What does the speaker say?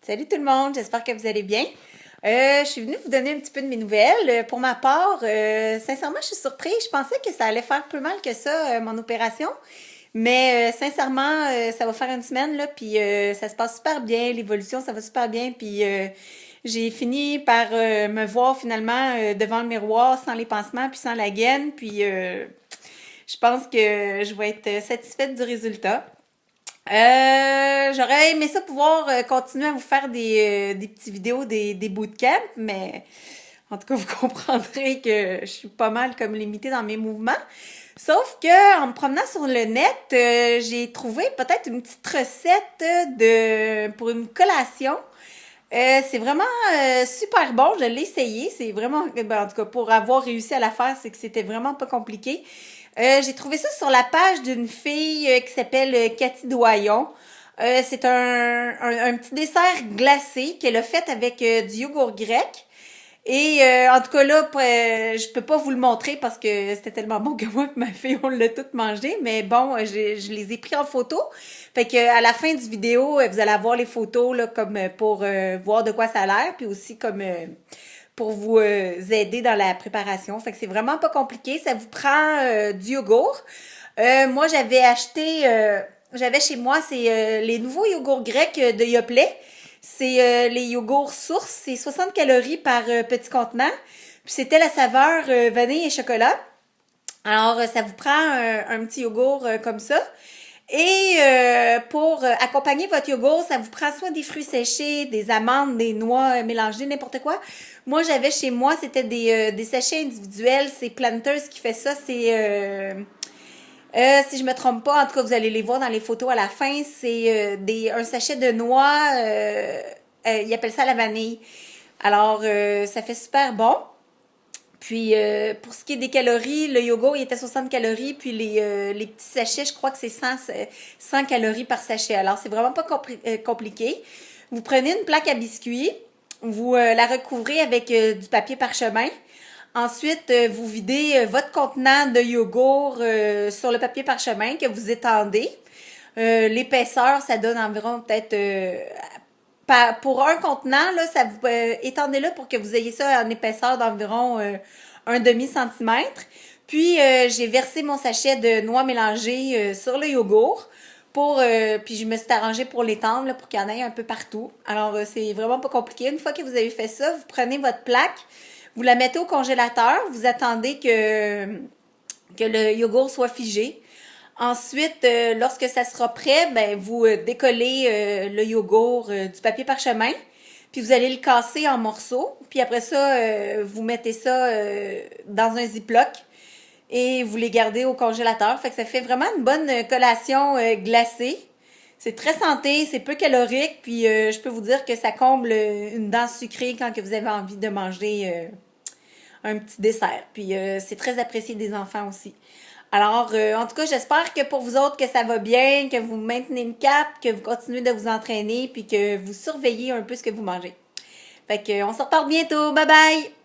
Salut tout le monde, j'espère que vous allez bien. Je suis venue vous donner un petit peu de mes nouvelles. Pour ma part, sincèrement, je suis surprise. Je pensais que ça allait faire plus mal que ça, mon opération. Mais sincèrement, ça va faire une semaine, là, puis ça se passe super bien. L'évolution, ça va super bien. Puis j'ai fini par me voir finalement devant le miroir sans les pansements, puis sans la gaine. Puis je pense que je vais être satisfaite du résultat. J'aurais aimé ça pouvoir continuer à vous faire des petites vidéos, des bootcamps, mais en tout cas, vous comprendrez que je suis pas mal comme limitée dans mes mouvements. Sauf que en me promenant sur le net, j'ai trouvé peut-être une petite recette pour une collation. C'est vraiment super bon, je l'ai essayé. C'est vraiment, en tout cas, pour avoir réussi à la faire, c'est que c'était vraiment pas compliqué. J'ai trouvé ça sur la page d'une fille qui s'appelle Cathy Doyon. C'est un petit dessert glacé qu'elle a fait avec du yogourt grec. Et en tout cas là, je peux pas vous le montrer parce que c'était tellement bon que moi et ma fille, on l'a tout mangé. Mais bon, je les ai pris en photo. Fait que à la fin du vidéo, vous allez avoir les photos là, comme pour voir de quoi ça a l'air, puis aussi comme pour vous aider dans la préparation. Fait que c'est vraiment pas compliqué. Ça vous prend du yogourt. Moi, j'avais chez moi, c'est les nouveaux yogourts grecs de Yoplait. C'est les yogourts sources, c'est 60 calories par petit contenant. Puis c'était la saveur vanille et chocolat. Alors, ça vous prend un petit yogourt comme ça. Et pour accompagner votre yogourt, ça vous prend soit des fruits séchés, des amandes, des noix mélangées, n'importe quoi. Moi, j'avais chez moi, c'était des sachets individuels. C'est Planters qui fait ça. C'est si je me trompe pas, en tout cas, vous allez les voir dans les photos à la fin. C'est un sachet de noix. Ils appellent ça la vanille. Alors, ça fait super bon. Puis, pour ce qui est des calories, le yogourt, il était 60 calories. Puis, les petits sachets, je crois que c'est 100 calories par sachet. Alors, c'est vraiment pas compliqué. Vous prenez une plaque à biscuits. Vous la recouvrez avec du papier parchemin. Ensuite, vous videz votre contenant de yogourt sur le papier parchemin que vous étendez. L'épaisseur, ça donne environ peut-être pour un contenant, là, ça vous étendez-le pour que vous ayez ça en épaisseur d'environ un demi-centimètre. Puis j'ai versé mon sachet de noix mélangées sur le yogourt puis je me suis arrangée pour l'étendre là, pour qu'il y en ait un peu partout. Alors c'est vraiment pas compliqué. Une fois que vous avez fait ça, vous prenez votre plaque, vous la mettez au congélateur, vous attendez que le yogourt soit figé. Ensuite, lorsque ça sera prêt, ben vous décollez le yogourt du papier parchemin, puis vous allez le casser en morceaux. Puis après ça, vous mettez ça dans un ziploc et vous les gardez au congélateur. Fait que ça fait vraiment une bonne collation glacée. C'est très santé, c'est peu calorique, puis je peux vous dire que ça comble une dent sucrée quand que vous avez envie de manger un petit dessert. Puis c'est très apprécié des enfants aussi. Alors, en tout cas, j'espère que pour vous autres, que ça va bien, que vous maintenez le cap, que vous continuez de vous entraîner, puis que vous surveillez un peu ce que vous mangez. Fait que, on se reparle bientôt. Bye bye!